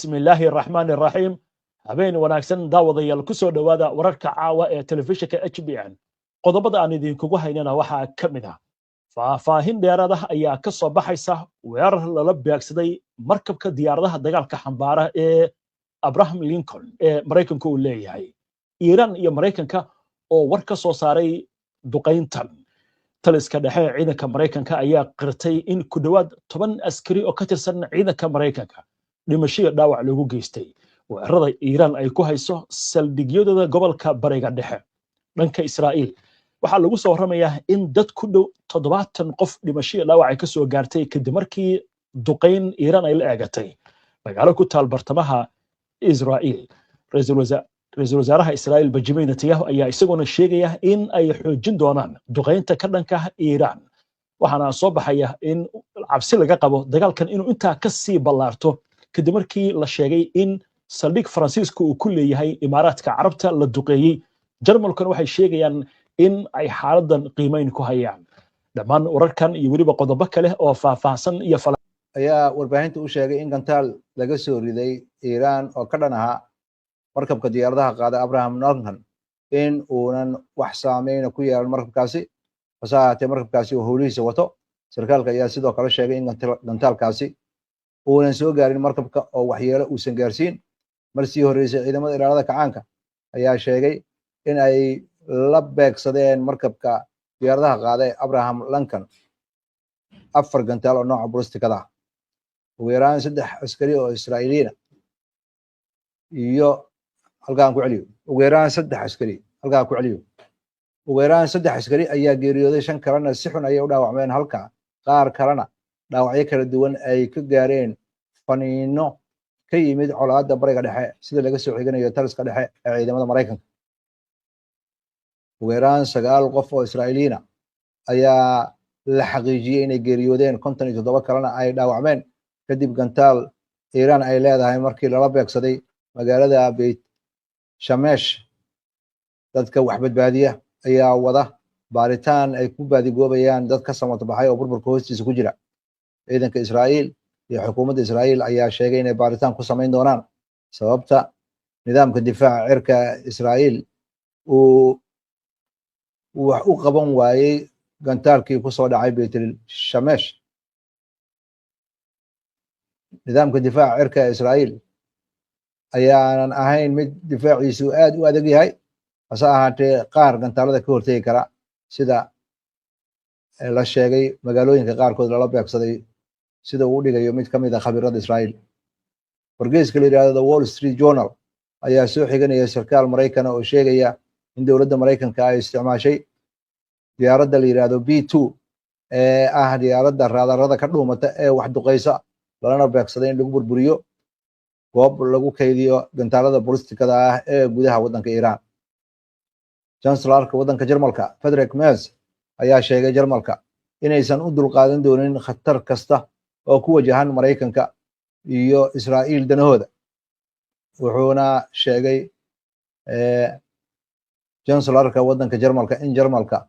بسم الله الرحمن الرحيم habeen wanaagsan daawadayaal ku soo dhawaada wararka caawa ee telefishinka HBN qodobada aan idinkugu haynana waxaa ka mid ah faahfaahin dheeraad ah ayaa ka soo baxaysa weerar lala beegsaday markabka diyaaradaha dagaalka xambaara ee Abraham Lincoln ee Mareykanka uu leeyahay Iiraan iyo Mareykanka oo war ka soo saaray duqeyntan taliska dhexe ee ciidanka Mareykanka ayaa qirtay in ku dhawaad 10 askari oo ka tirsan ciidanka Mareykanka dhimasho dhaawac lagu geystay weerarada Iiraan ay ku hayso saldhigyadooda gobolka bariga dhexe dhanka Israa'iil waxa lagu soo waramayaa in dad ku dhow 70 qof dhimasho dhaawac ay ka soo gaartay kadib markii duqeyn Iiraan ay la eegatay magaalo ku taal bartamaha Israa'iil ra'iisul wasaaraha Israa'iil Benjamin Netanyahu ayaa isaguna sheegaya in ay xoojin doonaan duqeynta ka dhanka Iiraan waxaana soo baxaya in cabsi laga qabo dagaalkan inuu intaa ka sii ballaarto kadib markii la sheegay in saldhig Faransiisku uu ku leeyahay Imaaraadka Carabta la duqeeyay Jarmalkuna waxay sheegayaan in ay xaaladan qiimeyn ku hayaan dhammaan wararkan iyo waliba qodobo kale oo faahfaahsan iyo ayaa warbaahinta u sheegay in gantaal laga soo riday Iiraan oo ka dhan ahaa markabka diyaaradaha qaada Abraham Lincoln in uunan wax saameyn ku yeelan markabkaasi fasaahate markabkaasi oo howlihiisa wato sarkaalka ayaa sidoo kale sheegay in gantaalkaasi uunan soo gaarin markabka oo waxyeelo uusan gaarsiin markii horeysay ciidamada ilaalada kacaanka ayaa sheegay in ay la beegsadeen markabka diyaaradaha qaada Abraham Lincoln 4 gantaal oo nooca ballistikada ah ugu yaraan 3 askari oo Israa'iiliyiin iyo halkaan ku celiyo ugu yaraan 3 askari halkaan ku celiyo ugu yaraan 3 askari ayaa geeriyooday 5 kalena si xun ayay u dhaawacmeen halka qaar kalena dhaawacyo kala duwan ay ka gaareen faniino ka yimid colaadda bariga dhexe sida laga soo xiganayo taliska dhexe ee ciidamada Mareykanka ugu yaraan 9 qof oo Israa'iiliyiin ayaa la xaqiijiyay inay geeriyoodeen 57 kalena ay dhaawacmeen kadib gantaal Iiraan ay leedahay markii lala beegsaday magaalada Beit Shemesh dadka wax badbaadiya ayaa wada baaritaan ay ku baadigoobayaan dad ka samato baxay oo burburka hoostiisa ku jira ciidanka Israa'iil iyo xukuumadda Israa'iil ayaa sheegay inay baaritaan ku sameyn doonaan sababta nidaamka difaaca cirka Israa'iil uu wax u qaban waayay gantaalkii ku soo dhacay Beit Shemesh nidaamka difaaca cirka Israa'iil ayaanan ahayn mid difaaciisu aad u adag yahay hase ahaatee qaar gantaalada ka hortagi kara sida la sheegay magaalooyinka qaarkood lala beegsaday sida uu dhigayo mid ka mid ah khabiirada Israa'iil wargeyska la yiraahdo The Wall Street Journal ayaa soo xiganaya sarkaal Mareykan oo sheegaya in dowladda Mareykanka ay isticmaashay diyaaradda la yiraahdo B2 ee ah diyaaradda raadarada ka dhuumata ee wax duqeysa lana beegsaday in lagu burburiyo goob lagu kaydiyo gantaalada ballistikada ah ee gudaha waddanka Iiraan Chancellorka waddanka Jarmalka Friedrich Merz ayaa sheegay Jarmalka inaysan u dulqaadan doonin khatar kasta oo ku wajahan Mareykanka iyo Israa'iil danahooda wuxuuna sheegay Chancellorka waddanka Jarmalka in Jarmalka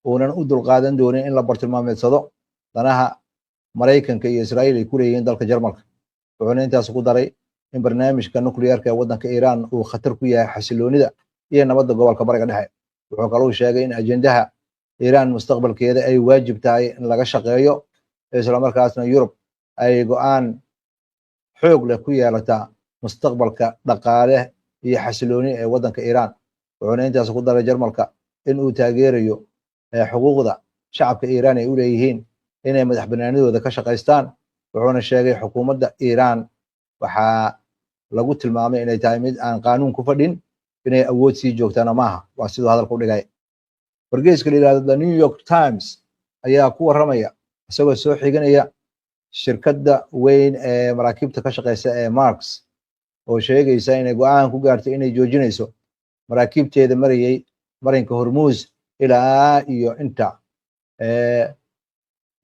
uunan u dulqaadan doonin in la bartilmaameedsado danaha Mareykanka iyo Israa'iil ay ku leeyihiin dalka Jarmalka wuxuuna intaas ku daray in barnaamijka nukliyeerka waddanka Iiraan uu khatar ku yahay xasiloonida iyo nabadda gobolka bariga dhexe wuxuu kaloo sheegay in ajendaha Iiraan mustaqbalkeeda ay waajib tahay in laga shaqeeyo isla markaasna Yurub ay go'aan xoog leh ku yeelata mustaqbalka dhaqaale iyo xasilooni ee waddanka Iiraan wuxuuna intaas ku daray Jarmalka in uu taageerayo xuquuqda shacabka Iiraan ay u leeyihiin inay madax banaanidooda ka shaqeystaan wuxuuna sheegay xukuumadda Iiraan waxaa lagu tilmaamay inay tahay mid aan qaanuun ku fadhin inay awood sii joogtana maaha waa sidoo hadalka u dhigay wargeyska la yiraahdo The New York Times ayaa ku waramaya isagoo soo xiganaya shirkadda weyn ee maraakiibta ka shaqeysa ee Maersk oo sheegaysa inay go'aan ku gaartay inay joojinayso maraakiibteeda marayay marinka Hormuz ilaa iyo inta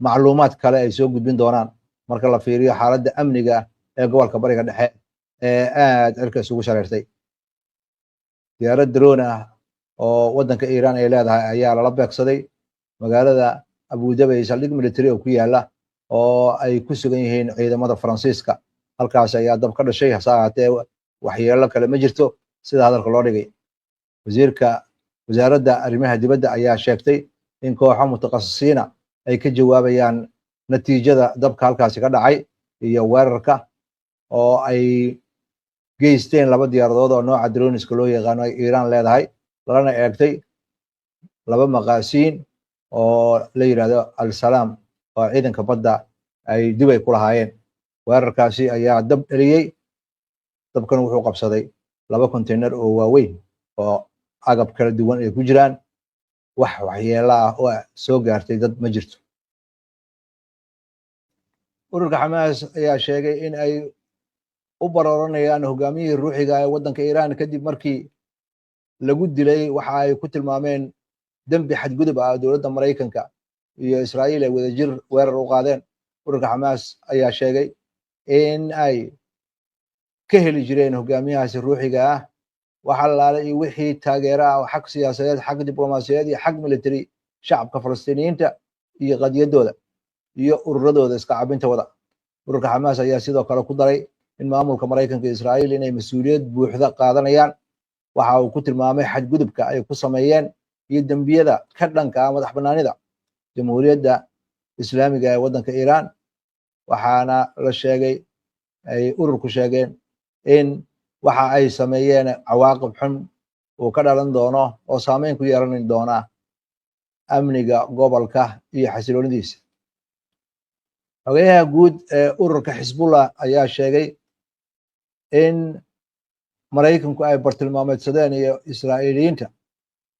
macluumaad kale ay soo gudbin doonaan marka la fiiriyo xaaladda amniga ee gobolka bariga dhexe ee aad cirka isugu shareertay diyaarad drone ah oo waddanka Iiraan ay leedahay ayaa lala beegsaday magaalada Abu Dhabi saldhig military oo ku yaala oo ay ku sugan yihiin ciidamada Faransiiska halkaas ayaa dab ka dhashay hase ahaatee waxyeelo kale ma jirto sida hadalka loo dhigay wasaaradda arrimaha dibadda ayaa sheegtay in kooxo mutakhasisiina ay ka jawaabayaan natiijada dabka halkaasi ka dhacay iyo weerarka oo ay geysteen 2 diyaaradood oo nooca droniska loo yaqaano ay Iiraan leedahay lana eegtay 2 maqaasiin oo la yiraahdo al-salaam oo ciidanka badda ay dibay ku lahaayeen weerarkaasi ayaa dab dhaliyay dabkan wuxuu qabsaday 2 container oo waaweyn oo agab kala duwan ay ku jiraan wax waxyeelo ah oo soo gaartay dad ma jirto ururka Xamaas ayaa sheegay in ay u barooranayaan hogaamiyihii ruuxiga ee waddanka Iiraan kadib markii lagu dilay waxa ay ku tilmaameen dambi xadgudub ah dowladda Mareykanka iyo Israa'iil ay wadajir weerar u qaadeen ururka Xamaas ayaa sheegay in ay ka heli jireen hogaamiyahaasi ruuxiga ah waxa laala iyo wixii taageera ah xaq siyaasadeed xaq diblomaasiyadeed iyo xaq military shacabka Falastiiniyiinta iyo qadiyadooda iyo ururadooda iska cabinta wada ururka Xamaas ayaa sidoo kale ku daray in maamulka Mareykanka iyo Israa'iil inay mas'uuliyad buuxda qaadanayaan waxa uu ku tilmaamay xadgudubka ay ku sameeyeen iyo dambiyada ka dhanka ah madax bannaanida jamhuuriyadda islaamiga ee waddanka Iiraan waxaana la sheegay ay ururku sheegeen in waxa ay sameeyeen cawaaqib xun oo ka dhalan doono oo saameyn ku yeelan doona amniga gobolka iyo xasiloonidiisa xogayaha guud ee ururka Xisbullah ayaa sheegay in Mareykanku ay bartilmaameedsadeen iyo Israa'iiliyiinta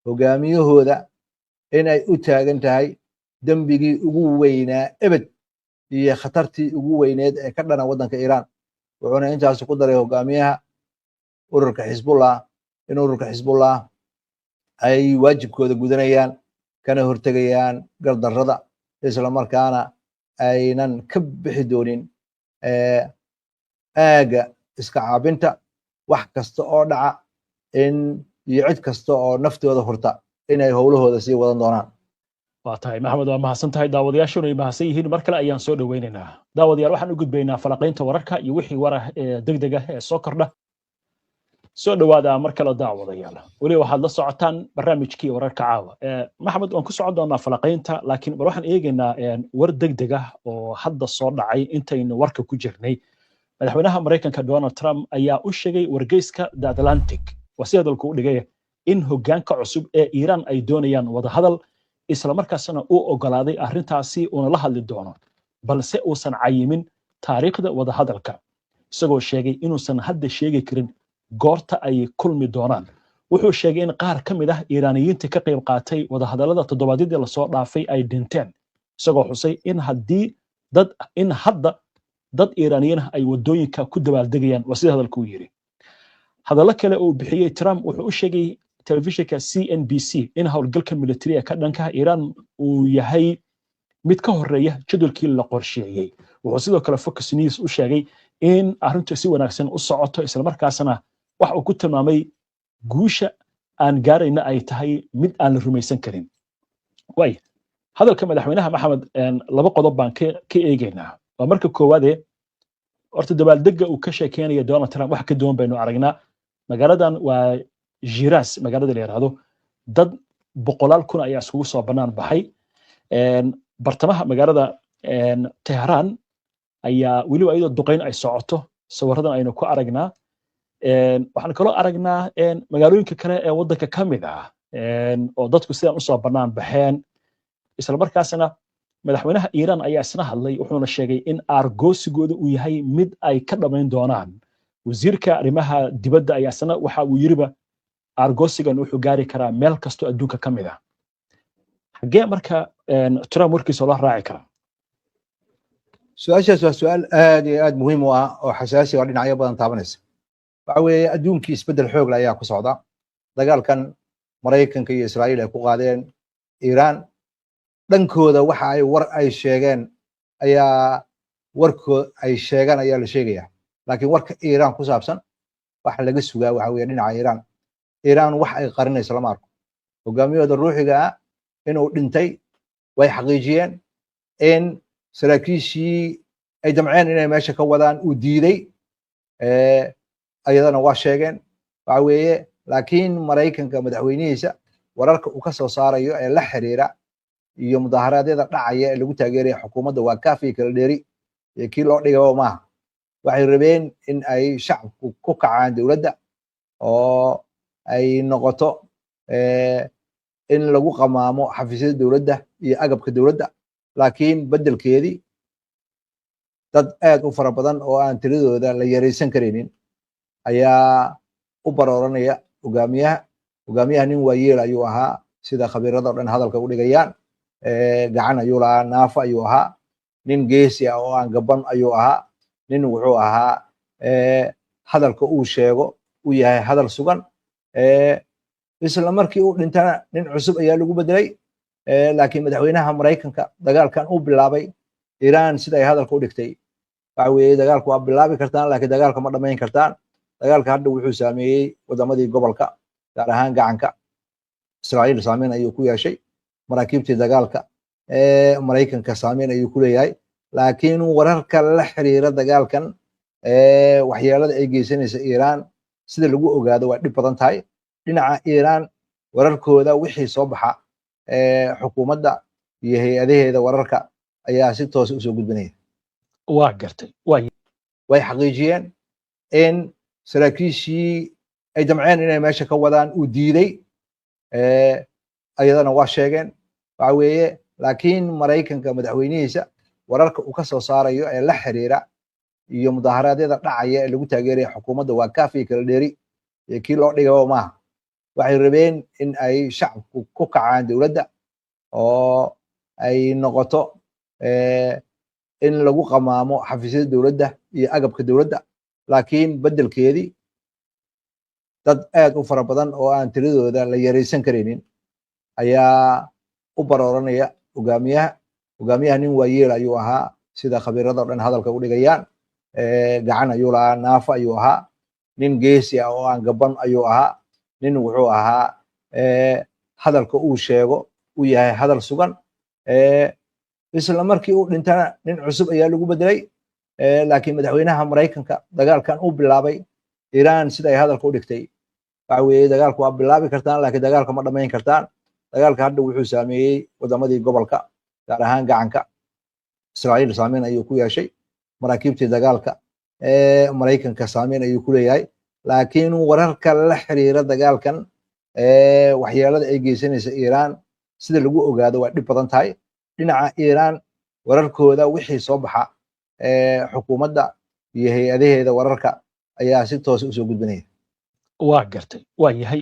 hogaamiyahooda in ay u taagan tahay dambigii ugu weynaa ebed iyo khatartii ugu weyneed ee ka dhana waddanka Iiraan wuxuuna intaas ku daray hogaamiyaha ururka Xisbullah in ururka Xisbullah ay waajibkooda gudanayaan kana hortagayaan gardarrada isla markaana aynan ka bixi doonin aaga iska caabinta wax kasta oo dhaca in iyo cid kasta oo naftooda hurta inay howlahooda sii wadan doonaan waa tahay maxamed waa mahadsan tahay daawadayaashuna ay mahadsan yihiin mar kale ayaan soo dhaweynaynaa daawadayaal waxaan u gudbaynaa falaqaynta wararka iyo wixii warah ee degdega ee soo kordha soo dhawaada mar kale daawadayaal weli waxaad la socotaan barnaamijkii wararka caawa maxamed waan ku socon doonaa falaqaynta laakiin bal waxaan eegaynaa war degdeg ah oo hadda soo dhacay intaynu warka ku jirnay madaxweynaha Mareykanka Donald Trump ayaa u sheegay wargeyska The Atlantic wasiidalku u dhigay in hoggaanka cusub ee Iiraan ay doonayaan wada hadal isla markaasna uu ogolaaday arrintaasi uu la hadli doono balse uusan cayimin taariikhda wada hadalka isagoo sheegay inuusan hadda sheegi karin goorta ay kulmi doonaan wuxuu sheegay in qaar ka mid ah Iiraaniyiinta ka qayb qaatay wada hadallada toddobaadyadii la soo dhaafay ay dhinteen isagoo xusay in hadda dad Iiraaniyiin ah ay wadooyinka ku dabaaldegayaan wasida hadalku yiri hadallo kale oo bixiyay Trump wuxuu u sheegay telefishinka CNBC in howlgalka militariga ka dhanka Iiraan uu yahay mid ka horeeya jadwalkii la qorsheeyay wuxuu sidoo kale Fox News u sheegay in arrintu si wanaagsan u socoto isla markaasna wax uu ku tilmaamay guusha aan gaarayna ay tahay mid aan la rumaysan karin way hadalka madaxweynaha Maxamed laba qodob baan ka eegaynaa waa marka koowaad horta dabaaldega uu ka sheekeynaya Donald Trump wax ka duwan baynu aragnaa magaaladan waa Shiraz magaalada la yiraahdo dad boqolaal kun ayaa isugu soo banaan baxay bartamaha magaalada Tehran ayaa weli iyadoo duqeyn ay socoto sawiradan aynu ku aragnaa waxaan kaloo aragnaa magaalooyinka kale ee waddanka ka mid ah oo dadku sidan u soo banaan baxeen isla markaasna madaxweynaha Iiraan ayaa isna hadlay wuxuuna sheegay in argoosigooda uu yahay mid ay ka dhamayn doonaan wasiirka arrimaha dibadda ayaa isna waxa uu yiriba argoosigan wuxuu gaari karaa meel kasto adduunka ka mid ah xagee marka Trump warkiisa loo raaci karaa su-aashaas waa su-aal aad iyo aad muhiim u ah oo xasaasi oo dhinacyo badan taabanaysa waxa weeye adduunkii isbeddel xoog leh ayaa ku socda dagaalkan Mareykanka iyo Israa'iil ay ku qaadeen Iiraan dhankooda waxa ay war ay sheegeen ayaa la sheegayaa laakiin warka Iiraan ku saabsan waxa laga sugaa waxa weeye dhinaca Iiraan wax ay qarinayso lama arko hogaamiyada ruuxiga ah inuu dhintay way xaqiijiyeen in saraakiishii ay damceen inay meesha ka wadaan uu diiday ayadana waa sheegeen waxa weeye laakiin maraykanka madaxweynihiisa wararka uu ka soo saarayo ee la xiriira iyo mudaharaadyada dhacaya ee lagu taageeraya xukuumadda waa kaafi kala dheeri iyo kii loo dhigaba maaha waxay rabeen in ay shacabku ku kacaan dowladda oo ay noqoto in lagu qamaamo xafiisyada dowladda iyo agabka dowladda laakiin beddelkeedii dad aad u fara badan oo aan tiradooda la yaraysan karaynin ayaa u barooranaya hogaamiyaha nin waayeel ayuu ahaa sida khabiirada o dhan hadalka u dhigayaan gacan ayuu lahaa naafo ayuu ahaa nin geesi ah oo aan gaban ayuu ahaa nin wuxuu ahaa hadalka uu sheego uu yahay hadal sugan isla markii uu dhintana nin cusub ayaa lagu bedelay laakiin madaxweynaha maraykanka dagaalkan uu bilaabay iiraan sida ay hadalka u dhigtay waxa weeye dagaalka waa bilaabi kartaan laakiin dagaalka ma dhamayn kartaan dagaalka hadda wuxuu saameeyey wadamadii gobolka gaar ahaan gacanka israa'iil saameyn ayuu ku yeeshay maraakiibtii dagaalka maraykanka saameyn ayuu ku leeyahay laakiin wararka la xiriira dagaalkan waxyeelada ay geysanaysa iiraan sida lagu ogaado waa dhib badan tahay dhinaca iiraan wararkooda wixii soo baxa xukuumadda iyo hay-adaheeda wararka ayaa si toos usoo gudbinaya waa gartay way xaqiijiyeen in saraakiishii ay damceen inay meesha ka wadaan uu diiday ayadana waa sheegeen waxa weeye laakiin maraykanka madaxweynihiisa wararka uu ka soo saarayo ee la xiriira iyo mudaharaadyada dhacaya ee lagu taageeraya xukuumadda waa kaafi kala dheeri iyo kii loo dhigaba maaha waxay rabeen in ay shacabku ku kacaan dowladda oo ay noqoto in lagu qamaamo xafiisyada dowladda iyo agabka dowladda laakiin beddelkeedii dad aad u fara badan oo aan tiradooda la yaraysan karaynin ayaa u barooranaya hogaamiyaha nin waayeel ayuu ahaa sida khabiirada o dhan hadalka u dhigayaan gacan ayuu lahaa naafo ayuu ahaa nin geesi ah oo aan gaban ayuu ahaa nin wuxuu ahaa hadalka uu sheego uu yahay hadal sugan isla markii uu dhintana nin cusub ayaa lagu bedelay laakiin madaxweynaha maraykanka dagaalkan uu bilaabay iiraan sida ay hadalka u dhigtay waxa weeye dagaalka waa bilaabi kartaan laakiin dagaalka ma dhamayn kartaan dagaalka hadda wuxuu saameeyey wadamadii gobolka gaar ahaan gacanka israa'iil saameyn ayuu ku yeeshay maraakiibtii dagaalka maraykanka saameyn ayuu ku leeyahay laakiin wararka la xiriira dagaalkan waxyeelada ay geysanaysa iiraan sida lagu ogaado waa dhib badan tahay dhinaca iiraan wararkooda wixii soo baxa xukuumadda iyo hay-adaheeda wararka ayaa si toos usoo gudbinaya waa gartay waa yahay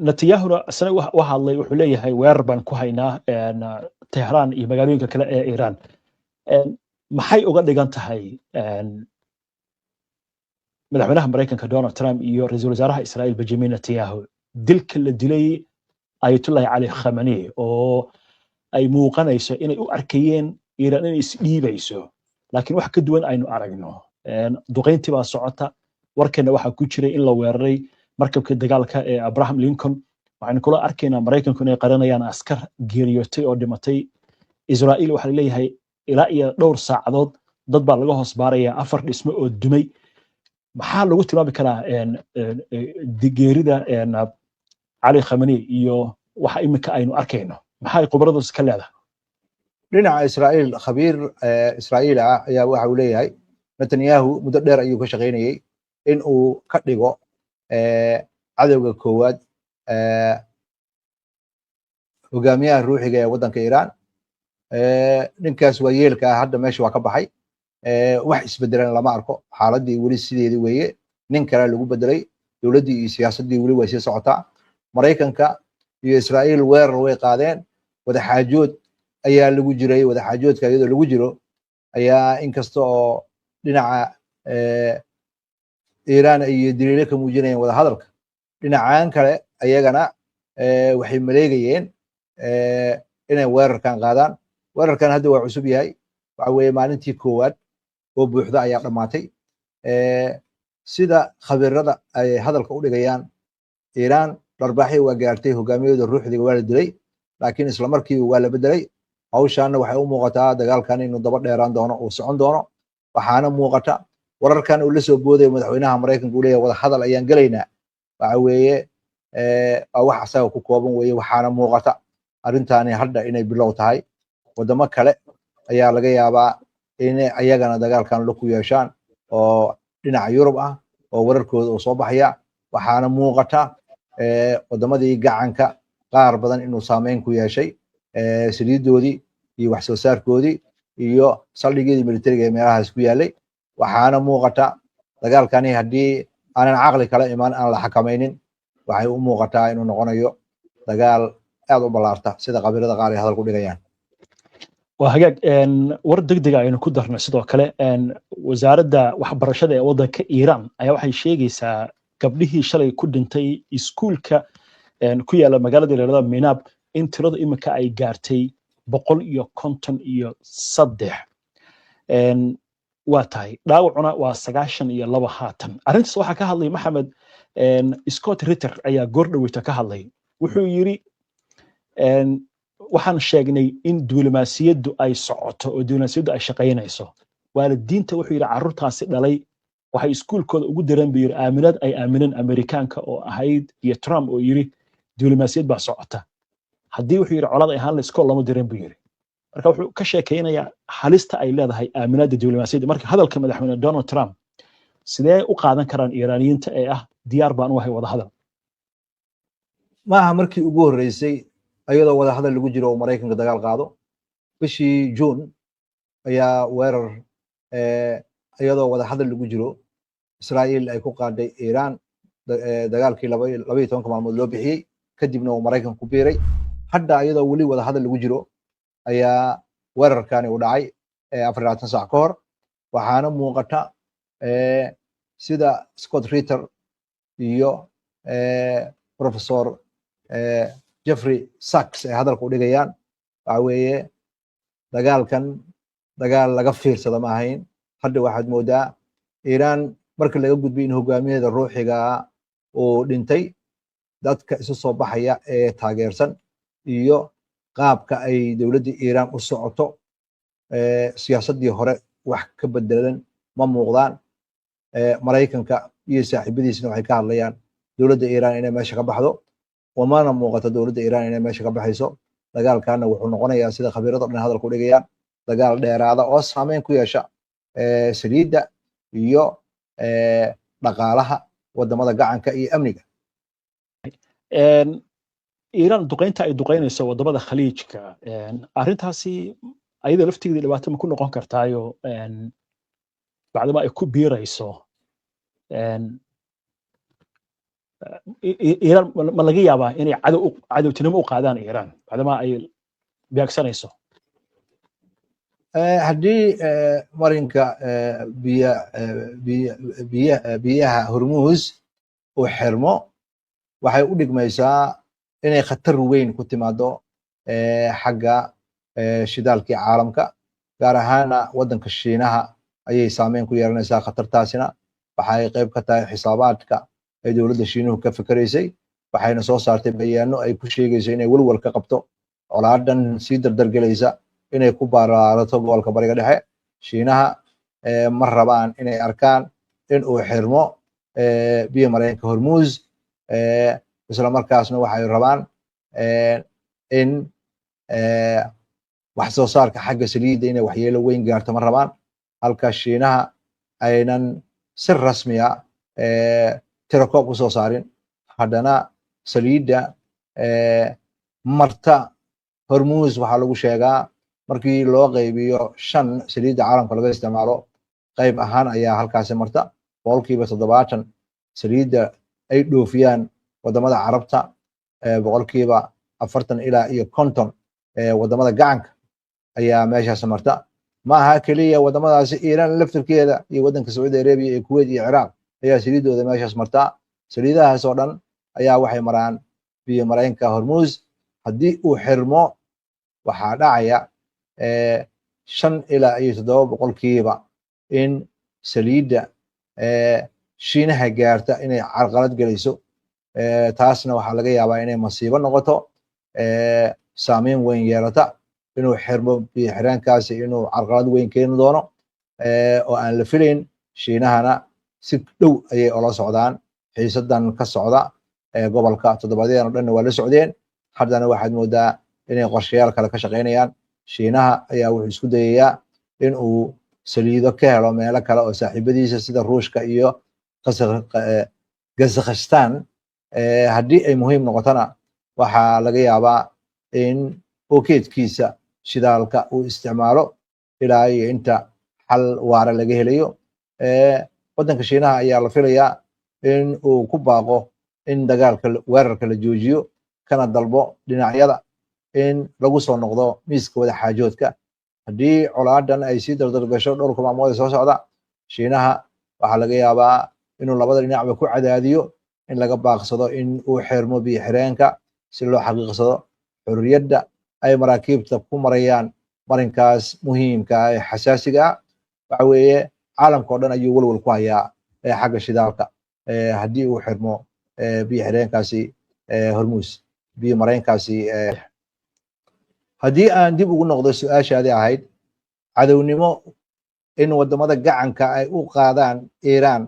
netanyahuna isna u hadlay wuxuu leeyahay weerar baan ku haynaa tehraan iyo magaalooyinka kale ee iiraan maxay uga dhigan tahay madaxweynaha maraykanka Donald Trump iyo ra'iisul wasaaraha Israa'iil Benjamin Netanyahu dilka la dilay Ayatollah Ali Khamenei oo ay muuqanayso inay u arkayeen Iiraan inay isdhiibayso laakiin wax ka duwan aynu aragno duqeyntii baa socota warkeena waxa ku jiray in la weeraray markabka dagaalka ee Abraham Lincoln waxaan kula arkaynaa Maraykanku inay qaranayaan askar geeriyootay oo dhimatay Israa'iil waxa la leeyahay ilaa iyo dhowr saacadood dad baa laga hoos baarayaa 4 dhismo oo dumay maxaa lagu tilmaami karaa geerida Ali Khamenei iyo waxa imika aynu arkayno maxay khibradu iska leedahay dhinaca Israa'iil khabiir Israa'iil ayaa waxa uu leeyahay Netanyahu muddo dheer ayuu ka shaqeynayay in uu ka dhigo cadawga koowaad hogaamiyaha ruuxiga ee waddanka Iiraan ninkaas waa yeelka hadda meesha waa ka baxay wax isbedelan lama arko xaaladii weli sideedii weeye nin kale lagu bedelay dowladdii iyo siyaasaddii weli way sii socotaa Maraykanka iyo Israa'iil weerar way qaadeen wadaxaajood ayaa lagu jiray wadaxaajoodka iyadoo lagu jiro ayaa inkasta oo dhinaca Iiraan ay daliilo ka muujinayeen wada hadalka dhinacaan kale ayagana waxay maleegayeen inay weerarkan qaadaan weerarkan hadda waa cusub yahay waxa weeye maalintii koowaad oo buuxda ayaa dhammaatay sida khabiirada ay hadalka u dhigayaan Iiraan dharbaaxi waa gaartay hogaamiyada ruuxdiga waa la dilay laakiin isla markii waa la bedelay hawshaana waxay u muuqataa dagaalkan inuu daba dheeraan doono oo socon doono waxaana muuqata wararkan uu la soo booday madaxweynaha Mareykanka uu leeyahay wada hadal ayaan galaynaa waxa weeye waa wax asaga ku kooban weeye waxaana muuqata arrintaani hadda inay bilow tahay wadamo kale ayaa laga yaabaa inay ayagana dagaalkan la ku yeeshaan oo dhinaca Yurub ah oo wararkooda uu soo baxaya waxaana muuqata wadamadii gacanka qaar badan inuu saameyn ku yeeshay saliidoodii iyo wax soo saarkoodii iyo saldhigyadii militariga ee meelahaas ku yaalay waxaana muuqata dagaalkani haddii aanan caqli kala imaan aan la xakamaynin waxay u muuqataa inuu noqonayo dagaal aad u ballaarta sida qabiilada qaar ay hadal ku dhigayaan waa hagaag war degdeg aynu ku darnay sidoo kale wasaaradda waxbarashada ee waddanka Iiraan ayaa waxay sheegaysaa gabdhihii shalay ku dhintay iskuulka ku yaala magaalada leelada Minab in tirada imika ay gaartay 153 waa tahay dhaawacuna waa 92 haatan arrintaas waxaa ka hadlay Maxamed Scott Ritter ayaa goor dhaweyta ka hadlay wuxuu yiri waxaan sheegnay in diblomaasiyaddu ay socoto oo diblomaasiyaddu ay shaqaynayso waalidiinta wuxuu yiri carruurtaasi dhalay waxay iskuulkooda ugu dareen bay yiri aaminad ay aamineen Amerikaanka oo ahayd iyo Trump oo yiri diblomaasiyad baa socota haddii wuxuu yiri colad ay ahaan la iskool lama dareen buu yiri marka wuxuu ka sheekaynayaa halista ay leedahay aaminada diblomaasiyadda marka hadalka madaxweyne Donald Trump sidee u qaadan karaan Iiraaniyiinta ee ah diyaar baan u ahay wada hadal maaha markii ugu horeysay ayadoo wada hadal lagu jiro oo Mareykanka dagaal qaado bishii June ayaa weerar ayadoo wada hadal lagu jiro Israa'iil ay ku qaaday Iiraan dagaalkii 12 maalmood loo bixiyay kadibna uu Mareykanku ku biiray hadda ayadoo wali wada hadal lagu jiro ayaa weerarkani u dhacay 24 saac ka hor waxaana muuqata sida Scott Ritter iyo Professor Jeffrey Sachs ay hadalku dhigayaan waxa weeye dagaalkan dagaal laga fiirsado ma ahayn hadda waxaad moodaa Iiraan marka laga gudbay in hogaamiyaha ruuxiga oo dhintay dadka isu soo baxaya ee taageersan iyo qaabka ay dawladda Iiraan u socoto siyaasadii hore wax ka bedelan ma muuqdaan Mareykanka iyo saaxiibadiisna waxay ka hadlayaan dawladda Iiraan inay meesha ka baxdo ومانا موقتا دولة إيران إنها ماشي كبحيسو دقال كان وحو نقونيا سيدا خبيرة من هذا الكوليغيان دقال ديرادا oo saameyn ku yeesha saliida iyo dhaqaalaha wadamada gacanka iyo amniga Iiraan duqeynta ay duqeynayso wadamada khaliijka arrintaasi ayada laftigeeda dhibaato ma ku noqon kartaayo bacdama ay ku biirayso Iiraan ma laga yaabaa inay cadowtinimo u qaadaan Iiraan bacdama ay beegsanayso haddii marinka biyaha Hormuz uu xirmo waxay u dhigmaysaa inay khatar weyn ku timaado xagga shidaalkii caalamka gaar ahaana waddanka Shiinaha ayay saameyn ku yeelanaysaa khatartaasina waxay qayb ka tahay xisaabaadka ay dawladda Shiinuhu ka fikiraysay waxayna soo saartay bayaano ay ku sheegayso inay walwal ka qabto colaadan sii dardargelaysa inay ku baaraarato gobolka bariga dhexe Shiinaha ma rabaan inay arkaan in uu xirmo biyo mareenka Hormuz isla markaasna waxay rabaan in wax soo saarka xagga saliidda inay waxyeelo weyn gaarto ma rabaan halka Shiinaha aynan si rasmi ah tirakoob ku soo saarin haddana saliidda marta Hormuz waxaa lagu sheegaa markii loo qaybiyo 5 saliidda caalamka laga isticmaalo qayb ahaan ayaa halkaasi marta 70% saliidda ay dhoofiyaan wadamada Carabta 40 ilaa iyo 50 wadamada gacanka ayaa meeshaas marta ma aha kaliya wadamadaasi Iiraan laftirkeeda iyo wadanka Saudi Arabia iyo Kuwait iyo Iraq ayaa saliidooda meeshaas marta saliidahaas oo dhan ayaa waxay maraan biyo mareenka Hormuz haddii uu xirmo waxaa dhacaya 5 ilaa iyo 7% in saliidda Shiinaha gaarta inay carqalad galayso taasna waxaa laga yaabaa inay masiibo noqoto saameyn weyn yeelata inuu xirmo biyo xiraankaasi inuu carqalad weyn keeni doono oo aan la filayn shiinahana si dhow ayay ula socdaan xiisadan ka socda gobolka toddobaadyadaan oo dhanna waa la socdeen haddana waxaad moodaa inay qorshayaal kale ka shaqaynayaan shiinaha ayaa wuxuu isku dayayaa in uu saliido ka helo meelo kale oo saaxiibadiisa sida ruushka iyo kazakhstan haddii ay muhiim noqotona waxaa laga yaabaa in okeedkiisa shidaalka uu isticmaalo ilaa iyo inta xal waara laga helayo waddanka shiinaha ayaa la filayaa in uu ku baaqo in dagaalka weerarka la joojiyo kana dalbo dhinacyada in lagu soo noqdo miiska wada xaajoodka haddii colaadan ay sii dardar gasho dhowrka maalmood ee soo socda shiinaha waxaa laga yaabaa inuu labada dhinacba ku cadaadiyo in laga baaqsado in uu xirmo biyo xireenka si loo xaqiiqsado xorriyadda ay maraakiibta ku marayaan marinkaas muhiimka ah ee xasaasiga ah waxa weeye caalamka oo dhan ayuu walwal ku hayaa xagga shidaalka haddii uu xirmo biyo xireenkaasi hormuus biyo mareenkaasi haddii aan dib ugu noqdo su-aashaadii ahayd cadownimo in wadamada gacanka ay u qaadaan iiraan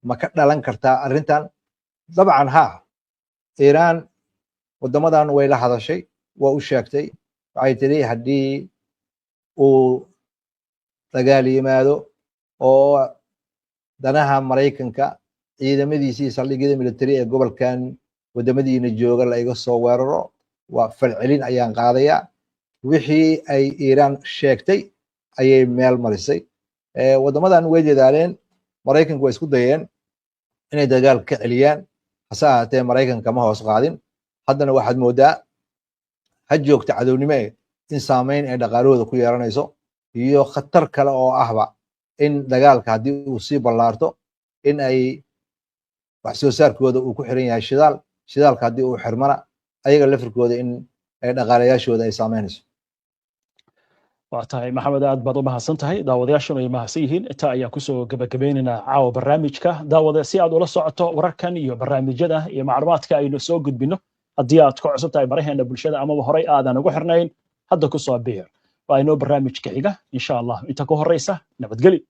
ma ka dhalan kartaa arrintan dabcan ha iiraan wadamadan way la hadashay waa u sheegtay waxay tiri haddii uu dagaal yimaado oo danaha maraykanka ciidamadiisii saldhigyada military ee gobolkan wadamadiina jooga la iga soo weeraro waa falcelin ayaan qaadayaa wixii ay iiraan sheegtay ayay meel marisay wadamadan way dadaaleen maraykanku way isku dayeen inay dagaal ka celiyaan hase ahaatee maraykanka ma hoos qaadin haddana waxaad moodaa ha joogta cadownimo in saameyn ay dhaqaalahooda ku yeelanayso iyo khatar kale oo ahba in dagaalka haddii uu sii ballaarto in ay wax soo saarkooda uu ku xiran yahay shidaalka haddii uu xirmana ayaga lafirkooda in ay dhaqaalayaashooda ay saameynayso waa tahay maxamed aad baad u mahadsan tahay daawadayaashuna ay mahadsan yihiin inta ayaa kusoo gabagabaynaynaa caawa barnaamijka daawada si aad ula socoto wararkan iyo barnaamijyada iyo macluumaadka aynu soo gudbino haddii aad ku cusub tahay baraheena bulshada amaba horey aadan ugu xirnayn hadda ku soo biir waa inoo barnaamijka xiga insha allah inta ku horeysa nabadgeli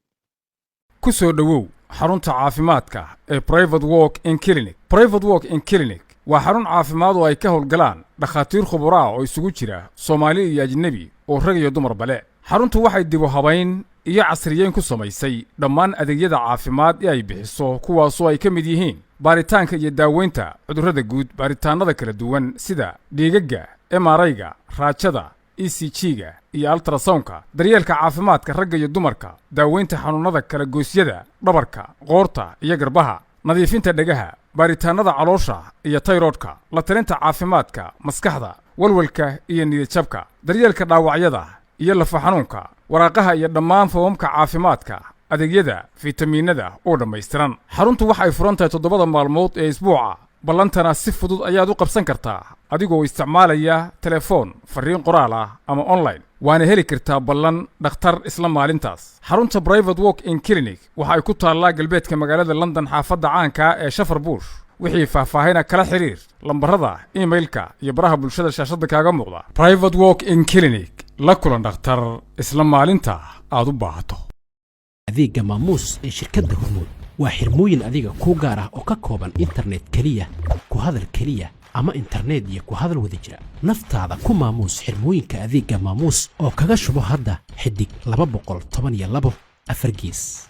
ku soo dhowow xarunta caafimaadka ee private walk in clinic private walk in clinic waa xarun caafimaad oo ay ka howlgalaan dhakhaatiir khuburo ah oo isugu jira Soomaali iyo ajnabi oo rag iyo dumar bale xaruntu waxay dib u habayn iyo casriyeyn ku samaysay dhammaan adeegyada caafimaad ee ay bixiso kuwaasoo ay ka mid yihiin baaritaanka iyo daaweynta cudurrada guud baaritaanada kala duwan sida dhiigagga MRI-ga raajada ECG-ga iyo ultrasound-ka daryeelka caafimaadka ragga iyo dumarka daaweynta xanuunada kala goosyada dhabarka qoorta iyo garbaha nadiifinta dhagaha baaritaanada caloosha iyo tayroodhka la talinta caafimaadka maskaxda walwalka iyo niyadjabka daryeelka dhaawacyada iyo lafa xanuunka waraaqaha iyo dhammaan foomamka caafimaadka adeegyada fitamiinada oo dhammaystiran xaruntu waxay furan tahay 7 maalmood ee isbuuca ballantana si fudud ayaad u qabsan kartaa adigoo isticmaalaya telefoon fariin qoraal ah ama online waana heli kartaa ballan dhakhtar isla maalintaas xarunta private walk in clinic waxa ay ku taallaa galbeedka magaalada London xaafadda caanka ee Shafar Bush wixii faahfaahina kala xiriir lambarada emailka iyo baraha bulshada shaashada kaaga muuqda private walk in clinic la kulan dhakhtar isla maalinta aad u baahato adeegga maamuus ee shirkadda hormuud waa xirmooyin adiga ku gaar ah oo ka kooban internet kaliya ku hadal kaliya ama internet iyo ku hadal wada jira naftaada ku maamuus xirmooyinka adeegga maamuus oo kaga shubo hadda xidig 212 4 gees